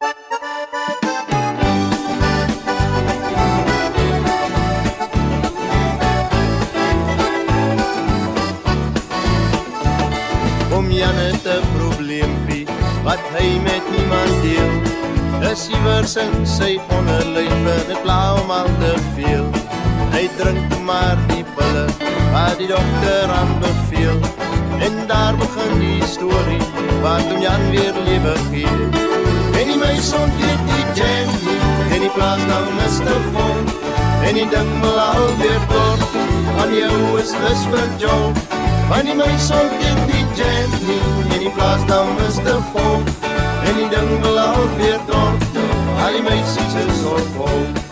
Om Jan het 'n probleempie wat hy met niemand deel. Is iewers in sy onderlyf en het pla hom al te veel. Hy drink maar die pille wat die dokter aanbeveel. En daar begin die storie waar toen Jan weer lewe gee. En die meis ontleed die Jenny en die plaasnaam Mr. Fon. En die ding wil alweer kort aan jou is lus vir jou. Van die meis ontleed die Jenny en die plaasnaam Mr. Fon. En die ding wil alweer kort al die meisies is op hoog.